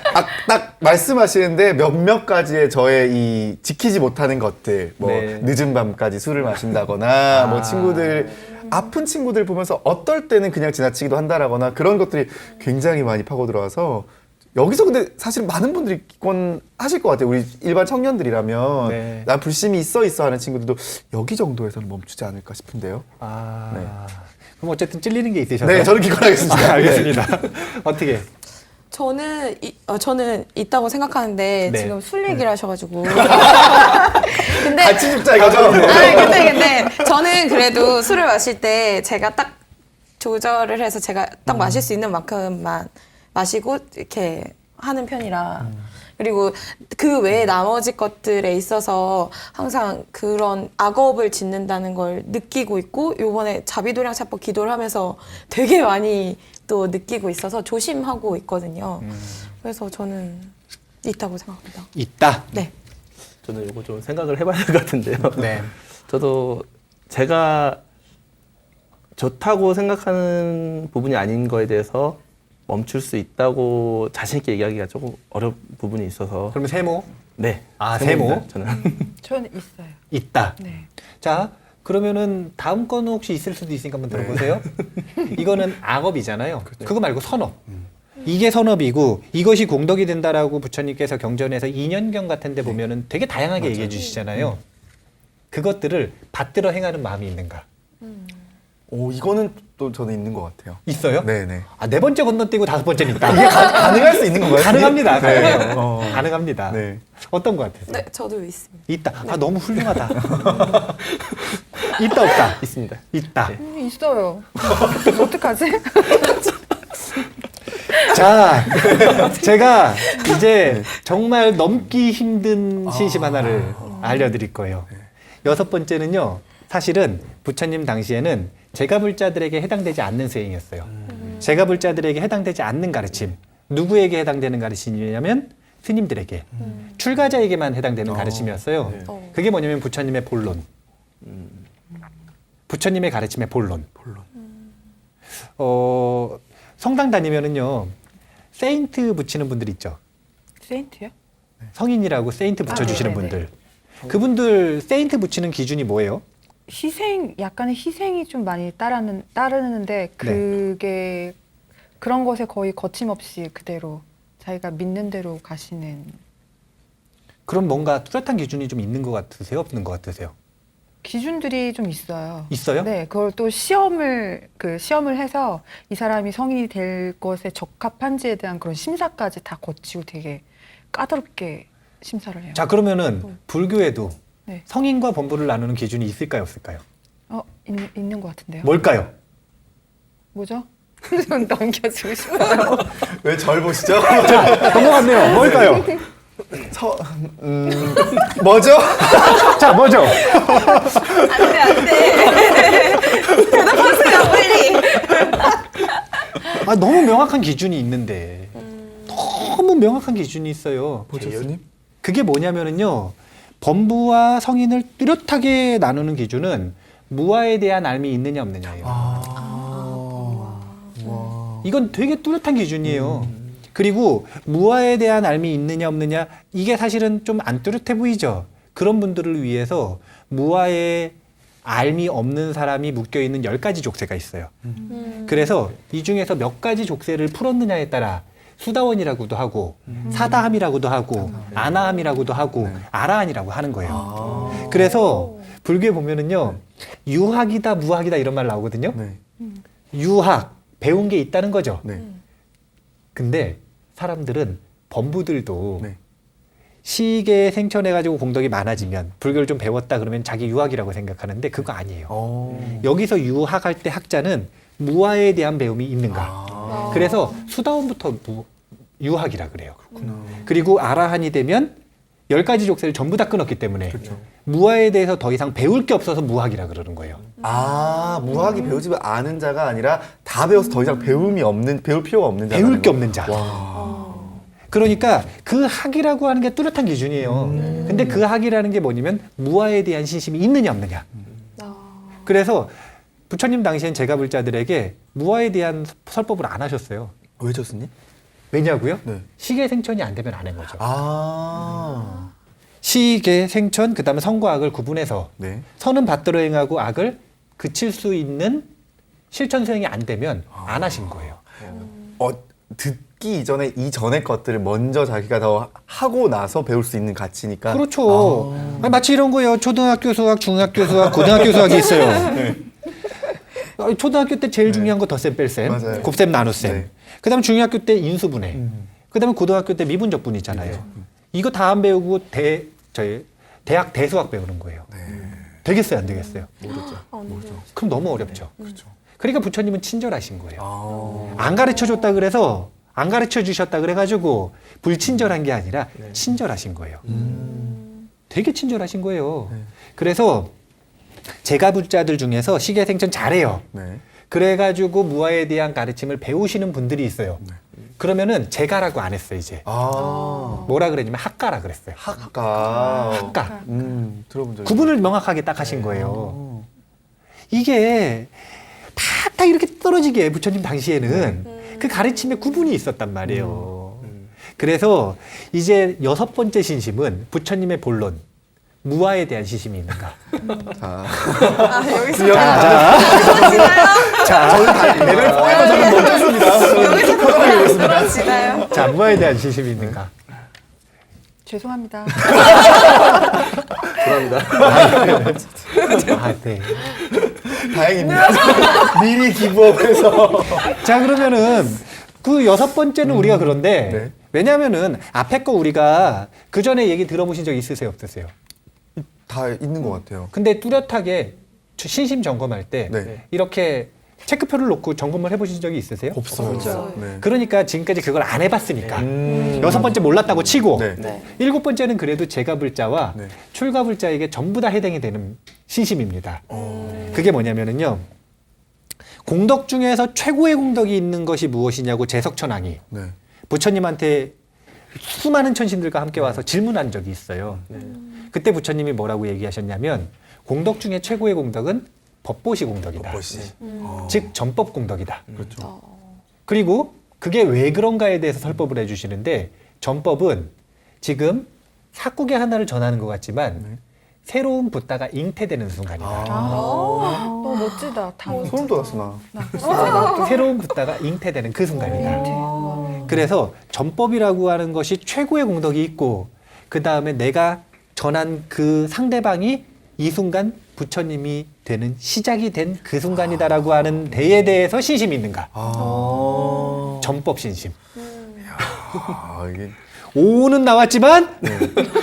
딱 말씀하시는데 몇몇 가지의 저의 이 지키지 못하는 것들, 뭐 네. 늦은 밤까지 술을 마신다거나, 아. 뭐 친구들 아픈 친구들 보면서 어떨 때는 그냥 지나치기도 한다라거나 그런 것들이 굉장히 많이 파고 들어와서 여기서 근데 사실 많은 분들이 기권하실 것 같아요. 우리 일반 청년들이라면 네. 난 불심이 있어 하는 친구들도 여기 정도에서는 멈추지 않을까 싶은데요. 아, 네. 그럼 어쨌든 찔리는 게 있으셔서. 네, 저는 기권하겠습니다. 아, 알겠습니다. 어떻게? 저는 있다고 생각하는데 네. 지금 술 얘기를 하셔가지고. 근데 같이 죽자 이거죠? 근데 저는 그래도 술을 마실 때 제가 딱 조절을 해서 제가 딱 마실 수 있는 만큼만 마시고 이렇게 하는 편이라. 그리고 그 외에 나머지 것들에 있어서 항상 그런 악업을 짓는다는 걸 느끼고 있고, 요번에 자비도량차법 기도를 하면서 되게 많이 또 느끼고 있어서 조심하고 있거든요. 그래서 저는 있다고 생각합니다. 있다. 네. 저는 이거 좀 생각을 해봐야 될 것 같은데요. 네. 저도 제가 좋다고 생각하는 부분이 아닌 거에 대해서 멈출 수 있다고 자신 있게 얘기하기가 조금 어려운 부분이 있어서. 그러면 세모? 네. 아, 세모입니다, 세모? 저는. 저는 있어요. 있다. 네. 자, 그러면은 다음 거는 혹시 있을 수도 있으니까 한번 들어보세요. 이거는 악업이잖아요. 그거 말고 선업. 이게 선업이고 이것이 공덕이 된다라고 부처님께서 경전에서 인연경 같은 데 보면은 되게 다양하게 얘기해 주시잖아요. 그것들을 받들어 행하는 마음이 있는가? 오, 이거는 또 저는 있는 것 같아요. 있어요? 네네. 아, 네 번째 건너뛰고 다섯 번째는 있다. 이게 가능할 수 있는 건가요? 가능합니다. 네. 가능해요. 가능합니다. 네. 어떤 것 같아요? 네, 저도 있습니다. 있다. 아, 너무 훌륭하다. 있다, 없다. 있습니다. 있다. 있어요. 어떡하지? 자, 제가 이제 정말 넘기 힘든 신심 하나를 알려드릴 거예요. 여섯 번째는요, 사실은 부처님 당시에는 제가불자들에게 해당되지 않는 수행이었어요. 제가불자들에게 해당되지 않는 가르침. 누구에게 해당되는 가르침이냐면 스님들에게, 출가자에게만 해당되는 가르침이었어요. 네. 그게 뭐냐면 부처님의 본론. 부처님의 가르침의 본론. 성당 다니면은요, 세인트 붙이는 분들 있죠. 세인트요? 성인이라고 세인트 붙여주시는 네네네. 분들. 그분들 세인트 붙이는 기준이 뭐예요? 약간의 희생이 좀 많이 따르는데 그게 그런 것에 거의 거침없이 그대로 자기가 믿는 대로 가시는. 그럼 뭔가 뚜렷한 기준이 좀 있는 것 같으세요? 없는 것 같으세요? 기준들이 좀 있어요. 있어요? 네, 그걸 또 시험을 해서 이 사람이 성인이 될 것에 적합한지에 대한 그런 심사까지 다 거치고 되게 까다롭게 심사를 해요. 자, 그러면은 불교에도 네. 성인과 범부를 나누는 기준이 있을까요? 없을까요? 있는 것 같은데요. 뭘까요? 뭐죠? 좀 넘겨주고 싶어요. 왜 절 보시죠? 넘어갔네요. 뭘까요? 뭐죠? 자, 뭐죠? 안 돼. 대답하세요, 빨리. 아, 너무 명확한 기준이 있는데. 너무 명확한 기준이 있어요. 뭐죠, 스님? 그게 뭐냐면은요, 범부와 성인을 뚜렷하게 나누는 기준은 무아에 대한 알미 있느냐 없느냐예요. 이건 되게 뚜렷한 기준이에요. 그리고 무아에 대한 알미 있느냐 없느냐, 이게 사실은 좀 안 뚜렷해 보이죠. 그런 분들을 위해서 무아에 알미 없는 사람이 묶여있는 10가지 족쇄가 있어요. 그래서 이 중에서 몇 가지 족쇄를 풀었느냐에 따라 수다원이라고도 하고 사다함이라고도 하고 아나함이라고도 하고 아라한이라고 하는 거예요. 그래서 불교에 보면은요, 유학이다 무학이다 이런 말 나오거든요. 네. 유학, 배운 게 있다는 거죠. 네. 근데 사람들은 범부들도 네. 시계에 생천해가지고 공덕이 많아지면 불교를 좀 배웠다 그러면 자기 유학이라고 생각하는데 그거 아니에요. 여기서 유학할 때 학자는 무아에 대한 배움이 있는가. 그래서 수다원부터 유학이라 그래요. 그리고 아라한이 되면 10가지 족쇄를 전부 다 끊었기 때문에 무아에 대해서 더 이상 배울 게 없어서 무학이라 그러는 거예요. 무학이 배우지 않은 자가 아니라 다 배워서 더 이상 배울 필요가 없는 자. 배울 게 없는 자. 그러니까 그 학이라고 하는 게 뚜렷한 기준이에요. 근데 그 학이라는 게 뭐냐면 무아에 대한 신심이 있느냐 없느냐. 그래서 부처님 당시엔 제가불자들에게 무아에 대한 설법을 안 하셨어요. 왜죠, 스님? 왜냐고요? 네. 시계 생천이 안 되면 안 한 거죠. 아. 시계 생천 그다음에 선과 악을 구분해서 네. 선은 받들어 행하고 악을 그칠 수 있는 실천 수행이 안 되면 안 하신 거예요. 듣기 이전의 것들을 먼저 자기가 더 하고 나서 배울 수 있는 가치니까. 그렇죠. 아니, 마치 이런 거예요. 초등학교 수학, 중학교 수학, 고등학교 수학이 있어요. 초등학교 때 제일 중요한 거 덧셈, 뺄셈, 맞아요. 곱셈, 나눗셈. 네. 그다음에 중학교 때 인수분해. 그다음에 고등학교 때 미분적분 있잖아요. 이거 다 안 배우고 대학 대수학 배우는 거예요. 되겠어요, 안 되겠어요? 모르죠. 그럼 너무 어렵죠. 그렇죠. 그러니까 부처님은 친절하신 거예요. 안 가르쳐 줬다 그래서 안 가르쳐 주셨다 그래가지고 불친절한 게 아니라 친절하신 거예요. 되게 친절하신 거예요. 그래서 제가불자들 중에서 시계생천 잘해요. 네. 그래가지고 무아에 대한 가르침을 배우시는 분들이 있어요. 그러면은 제가라고 안 했어요, 이제. 뭐라 그랬냐면 학가라 그랬어요. 학가. 들어본 적 구분을 명확하게 딱 하신 거예요. 이게 다 이렇게 떨어지게 부처님 당시에는 그 가르침에 구분이 있었단 말이에요. 그래서 이제 6번째 신심은 부처님의 본론, 무아에 대한 신심이 있는가. 여기서 레벨 4에서 저는 멈췄습니다. 여기서 떨어지나요? 자, 무아에 대한 신심이 있는가. 죄송합니다. 아, 네. 다행입니다. 미리 기부업해서. 자, 그러면은 그 6번째는 우리가 그런데 네. 왜냐면은 앞에 거 우리가 그 전에 얘기 들어보신 적 있으세요, 없으세요? 다 있는 것 같아요. 근데 뚜렷하게 신심 점검할 때 네. 이렇게 체크표를 놓고 점검을 해보신 적이 있으세요? 없어요. 네. 그러니까 지금까지 그걸 안 해봤으니까 6번째 몰랐다고 치고 네. 네. 7번째는 그래도 제가불자와 네. 출가불자에게 전부 다 해당이 되는 신심입니다. 그게 뭐냐면은요, 공덕 중에서 최고의 공덕이 있는 것이 무엇이냐고 제석천왕이 네. 부처님한테 수많은 천신들과 함께 와서 질문한 적이 있어요. 그때 부처님이 뭐라고 얘기하셨냐면 공덕 중에 최고의 공덕은 법보시 공덕이다. 법보시. 즉 전법 공덕이다. 그렇죠. 그리고 그게 왜 그런가에 대해서 설법을 해주시는데 전법은 지금 사국의 하나를 전하는 것 같지만 새로운 붓다가 잉태되는 순간이다. 너무 멋지다. 소름 돋았어, 나. 새로운 붓다가 잉태되는 그 순간이다. 그래서 전법이라고 하는 것이 최고의 공덕이 있고 그 다음에 내가 전한 그 상대방이 이 순간 부처님이 되는 시작이 된 그 순간이다라고 하는 데에 대해서 신심이 있는가? 전법 신심. 이게. 5는 나왔지만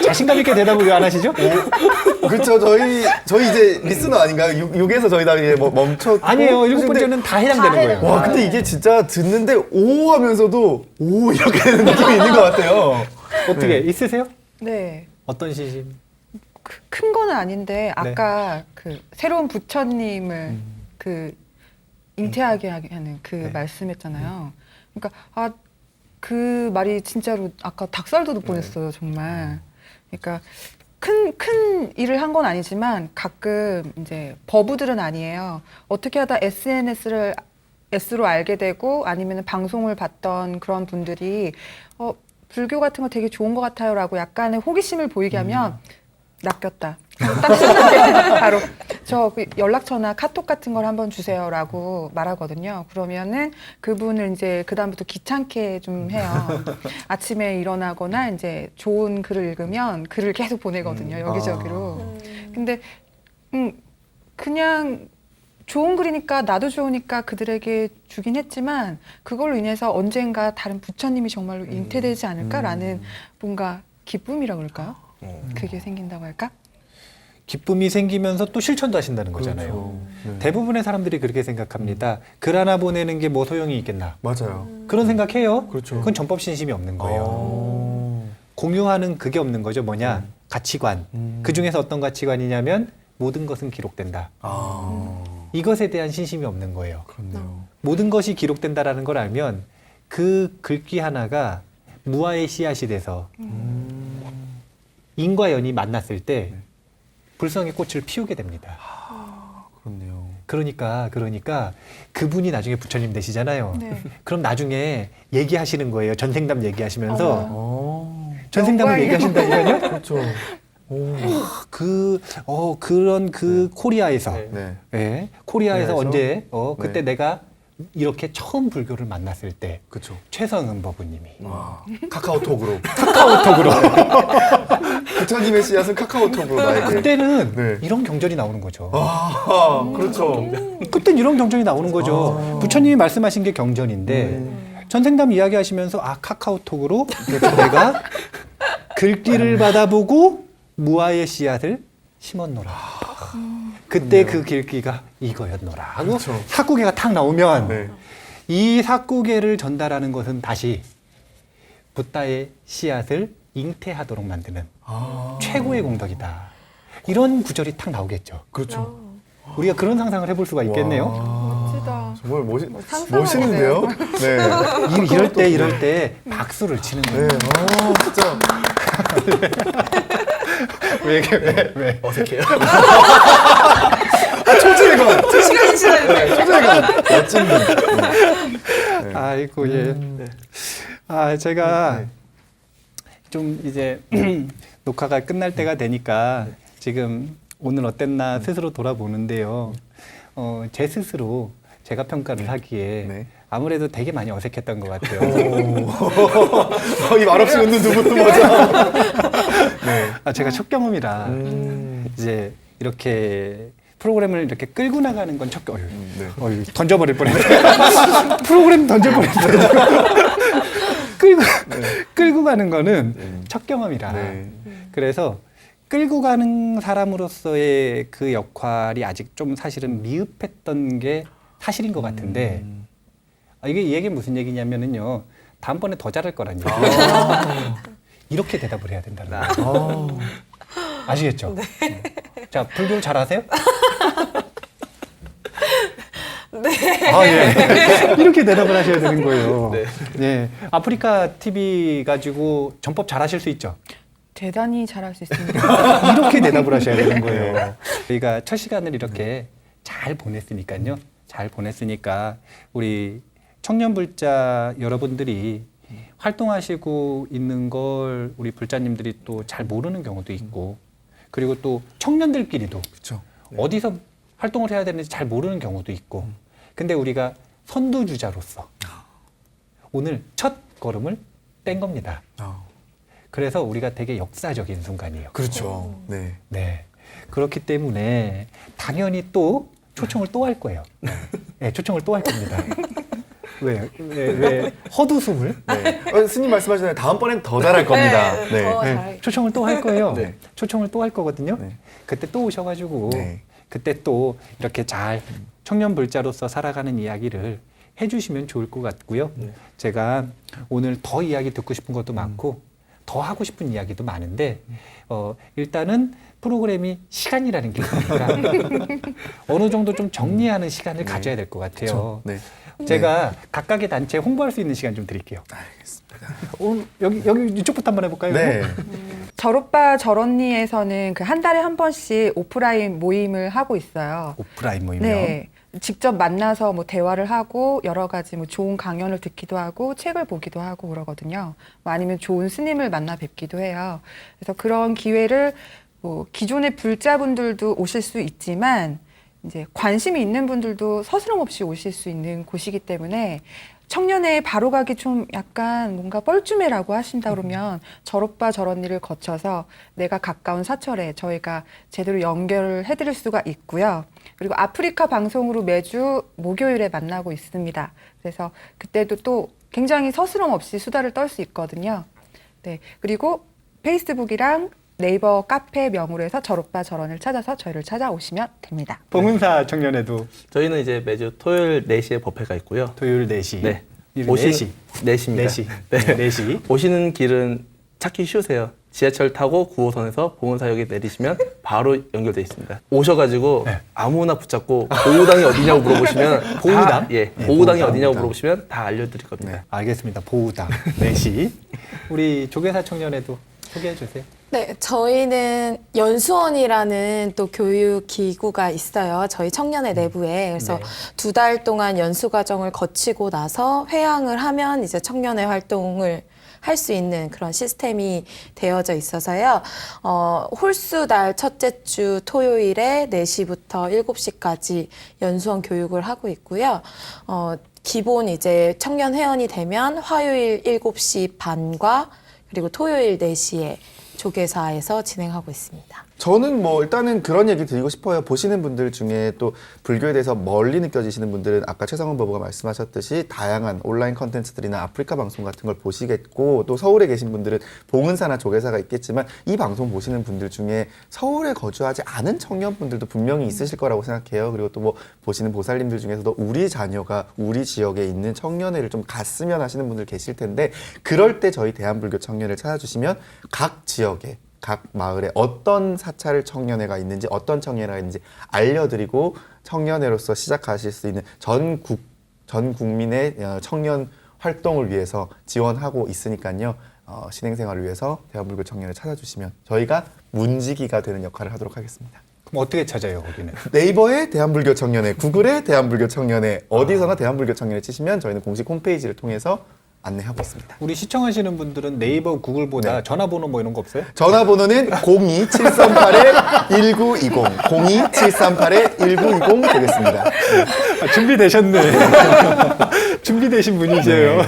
자신감 있게 대답을 왜 안 하시죠? 그렇죠. 저희 이제 리스너 아닌가요? 6에서 저희 다 이제 멈췄고. 아니에요. 7번째는 다 해당되는 거예요. 와, 근데 이게 진짜 듣는데 오 하면서도 오 이렇게 되는 느낌이 있는 것 같아요. 어떻게 있으세요? 네. 어떤 신심? 큰 거는 아닌데 아까 그 새로운 부처님을 그 잉태하게 하는 그 말씀했잖아요. 그러니까 그 말이 진짜로 아까 닭살 돋을 뻔했어요, 정말. 그러니까 큰 일을 한 건 아니지만 가끔 이제 버부들은 아니에요. 어떻게 하다 S로 알게 되고 아니면 방송을 봤던 그런 분들이 불교 같은 거 되게 좋은 것 같아요라고 약간의 호기심을 보이게 하면 낚였다. 딱 쓰는데 바로 저 그 연락처나 카톡 같은 걸 한번 주세요라고 말하거든요. 그러면은 그분을 이제 그 다음부터 귀찮게 좀 해요. 아침에 일어나거나 이제 좋은 글을 읽으면 글을 계속 보내거든요. 여기저기로. 근데 그냥 좋은 글이니까 나도 좋으니까 그들에게 주긴 했지만 그걸로 인해서 언젠가 다른 부처님이 정말로 잉태되지 않을까라는 뭔가 기쁨이라 그럴까요? 그게 생긴다고 할까? 기쁨이 생기면서 또 실천도 하신다는 거잖아요. 그렇죠. 네. 대부분의 사람들이 그렇게 생각합니다. 글 하나 보내는 게 뭐 소용이 있겠나. 맞아요. 그런 생각해요. 그렇죠. 그건 전법 신심이 없는 거예요. 공유하는 그게 없는 거죠. 뭐냐? 가치관. 그 중에서 어떤 가치관이냐면 모든 것은 기록된다. 이것에 대한 신심이 없는 거예요. 그렇네요. 모든 것이 기록된다라는 걸 알면 그 글귀 하나가 무아의 씨앗이 돼서 인과 연이 만났을 때 불성의 꽃을 피우게 됩니다. 그렇네요. 그러니까 그분이 나중에 부처님 되시잖아요. 네. 그럼 나중에 얘기하시는 거예요. 전생담 얘기하시면서 전생담을 영광이요. 얘기하신다니까요. 그렇죠. 그런 코리아에서 네. 예, 코리아에서 코리아에서? 언제 그때 네. 내가 이렇게 처음 불교를 만났을 때 그렇죠. 최성은 법부님이 카카오톡으로. 카카오톡으로 부처님의 씨앗은 카카오톡으로 나에게. 그때는 네. 이런 경전이 나오는 거죠. 그렇죠. 그땐 이런 경전이 나오는 거죠. 부처님이 말씀하신 게 경전인데 전생담 이야기하시면서 카카오톡으로 이렇게 내가 글귀를 받아보고 무아의 씨앗을 심었노라. 그때 그 글귀가 이거였노라 하고 그렇죠. 사구개가 탁 나오면 네. 이 사구개를 전달하는 것은 다시 붓다의 씨앗을 잉태하도록 만드는 최고의 공덕이다. 이런 구절이 탁 나오겠죠. 그렇죠. 우리가 그런 상상을 해볼 수가 있겠네요. 멋지다. 정말 상상하게 멋있는데요? 네. 이럴 때 박수를 치는 네. 거예요. 진짜. 왜? 어색해요. 초질감. 2시간이 지났는데. 초질감. 멋진 분. 아이고 예. 제가 좀 이제 녹화가 끝날 때가 되니까 지금 오늘 어땠나 스스로 돌아보는데요. 제 스스로 제가 평가를 하기에 네. 아무래도 되게 많이 어색했던 것 같아요. 거의 말없이 웃는 두 분도 맞아. 네. 제가 첫 경험이라 이제 이렇게 프로그램을 이렇게 끌고 나가는 건 첫 경험. 네. 던져버릴 뻔했어요. 프로그램 던져버렸어요. 끌고 가는 거는 첫 경험이라. 네. 그래서 끌고 가는 사람으로서의 그 역할이 아직 좀 사실은 미흡했던 게 사실인 것 같은데 이게 이 얘기는 무슨 얘기냐면은요. 다음번에 더 잘할 거란 얘기예요. 이렇게 대답을 해야 된다는 거예요. 아시겠죠? 자, 불교를 잘 아세요? 네. 예. 이렇게 대답을 하셔야 되는 거예요. 네. 네. 아프리카 TV 가지고 전법 잘 하실 수 있죠? 대단히 잘할 수 있습니다. 이렇게 대답을 하셔야 되는 거예요. 저희가 첫 시간을 이렇게 잘 보냈으니까요. 잘 보냈으니까 우리 청년불자 여러분들이 활동하시고 있는 걸 우리 불자님들이 또 잘 모르는 경우도 있고 그리고 또 청년들끼리도 그렇죠. 어디서 활동을 해야 되는지 잘 모르는 경우도 있고 근데 우리가 선두주자로서 오늘 첫 걸음을 뗀 겁니다. 그래서 우리가 되게 역사적인 순간이에요. 그렇죠. 네. 네. 그렇기 때문에 당연히 또 초청을 또 할 거예요. 네, 초청을 또 할 겁니다. 왜 헛웃음을? 네. 스님 말씀하시잖아요. 다음번엔 더 잘할 겁니다. 네, 네. 더 네, 잘. 초청을 또 할 거예요. 네. 초청을 또 할 거거든요. 네. 그때 또 오셔가지고 네. 그때 또 이렇게 잘 청년 불자로서 살아가는 이야기를 해주시면 좋을 것 같고요. 제가 오늘 더 이야기 듣고 싶은 것도 많고 더 하고 싶은 이야기도 많은데 일단은 프로그램이 시간이라는 게 있으니까 어느 정도 좀 정리하는 시간을 가져야 될 것 같아요. 네. 제가 각각의 단체 홍보할 수 있는 시간 좀 드릴게요. 알겠습니다. 오늘 여기 이쪽부터 한번 해볼까요? 네. 저오빠 저언니에서는 그 한 달에 한 번씩 오프라인 모임을 하고 있어요. 오프라인 모임이요. 네. 직접 만나서 뭐 대화를 하고 여러 가지 뭐 좋은 강연을 듣기도 하고 책을 보기도 하고 그러거든요. 뭐 아니면 좋은 스님을 만나 뵙기도 해요. 그래서 그런 기회를 뭐 기존의 불자분들도 오실 수 있지만 이제 관심이 있는 분들도 서스럼 없이 오실 수 있는 곳이기 때문에 청년회에 바로 가기 좀 약간 뭔가 뻘쭘해라고 하신다 그러면 저롯바 저런이를 거쳐서 내가 가까운 사철에 저희가 제대로 연결을 해드릴 수가 있고요. 그리고 아프리카 방송으로 매주 목요일에 만나고 있습니다. 그래서 그때도 또 굉장히 서스럼 없이 수다를 떨 수 있거든요. 네, 그리고 페이스북이랑 네이버 카페 명으로 해서 저롯바 저런을 찾아서 저희를 찾아오시면 됩니다. 봉은사 청년회도 저희는 이제 매주 토요일 4시에 법회가 있고요. 토요일 4시. 네. 일요일 4시. 4시입니다. 4시. 네. 4시. 오시는 길은 찾기 쉬우세요. 지하철 타고 9호선에서 봉은사역에 내리시면 바로 연결돼 있습니다. 오셔가지고 네. 아무나 붙잡고 보우당이 어디냐고 물어보시면 보우당? 예, 네, 보우당이 보우당, 어디냐고 보우당. 물어보시면 다 알려드릴 겁니다. 네. 알겠습니다. 보우당 4시. 우리 조계사 청년회도 소개해 주세요. 네, 저희는 연수원이라는 또 교육 기구가 있어요. 저희 청년회 내부에. 그래서 네. 2달 동안 연수 과정을 거치고 나서 회항을 하면 이제 청년회 활동을 할 수 있는 그런 시스템이 되어져 있어서요. 홀수달 첫째 주 토요일에 4시부터 7시까지 연수원 교육을 하고 있고요. 기본 이제 청년 회원이 되면 화요일 7시 반과 그리고 토요일 4시에 조계사에서 진행하고 있습니다. 저는 뭐 일단은 그런 얘기 드리고 싶어요. 보시는 분들 중에 또 불교에 대해서 멀리 느껴지시는 분들은 아까 최성원 법우가 말씀하셨듯이 다양한 온라인 컨텐츠들이나 아프리카 방송 같은 걸 보시겠고, 또 서울에 계신 분들은 봉은사나 조계사가 있겠지만 이 방송 보시는 분들 중에 서울에 거주하지 않은 청년분들도 분명히 있으실 거라고 생각해요. 그리고 또 뭐 보시는 보살님들 중에서도 우리 자녀가 우리 지역에 있는 청년회를 좀 갔으면 하시는 분들 계실 텐데, 그럴 때 저희 대한불교 청년을 찾아주시면 각 지역에 각 마을에 어떤 사찰 청년회가 있는지 어떤 청년회가 있는지 알려드리고 청년회로서 시작하실 수 있는 전 국민의 청년 활동을 위해서 지원하고 있으니까요. 신행생활을 위해서 대한불교 청년을 찾아주시면 저희가 문지기가 되는 역할을 하도록 하겠습니다. 그럼 어떻게 찾아요, 거기는? 네이버에 대한불교 청년회, 구글에 대한불교 청년회, 어디서나 대한불교 청년회 치시면 저희는 공식 홈페이지를 통해서 안내하고 있습니다. 우리 시청하시는 분들은 네이버, 구글보다 네. 전화번호 뭐 이런 거 없어요? 전화번호는 02738-1920, 02738-1920 되겠습니다. 아, 준비되셨네. 준비되신 분이세요.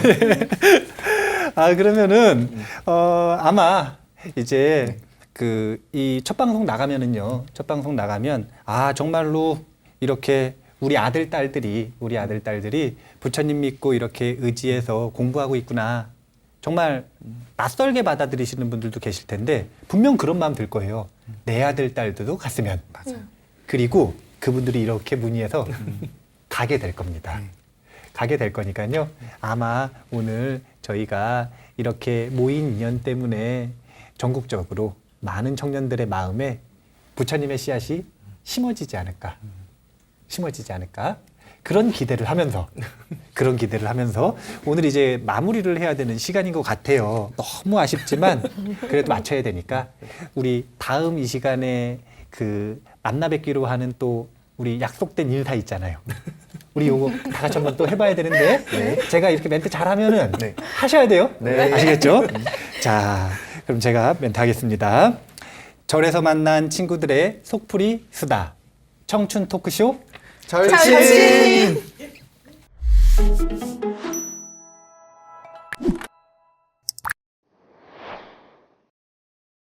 아, 그러면은, 아마 이제 이 첫 방송 나가면은요, 첫 방송 나가면, 아, 정말로 이렇게 우리 아들, 딸들이 부처님 믿고 이렇게 의지해서 공부하고 있구나. 정말 낯설게 받아들이시는 분들도 계실 텐데, 분명 그런 마음 들 거예요. 내 아들, 딸들도 갔으면. 맞아요. 그리고 그분들이 이렇게 문의해서 가게 될 겁니다. 가게 될 거니까요. 아마 오늘 저희가 이렇게 모인 인연 때문에 전국적으로 많은 청년들의 마음에 부처님의 씨앗이 심어지지 않을까. 그런 기대를 하면서 오늘 이제 마무리를 해야 되는 시간인 것 같아요. 너무 아쉽지만 그래도 맞춰야 되니까 우리 다음 이 시간에 만나 뵙기로 하는 또 우리 약속된 인사 있잖아요. 우리 요거 다 같이 한번 또 해봐야 되는데 제가 이렇게 멘트 잘하면은 하셔야 돼요. 네. 아시겠죠? 자, 그럼 제가 멘트 하겠습니다. 절에서 만난 친구들의 속풀이 수다. 청춘 토크쇼 절친!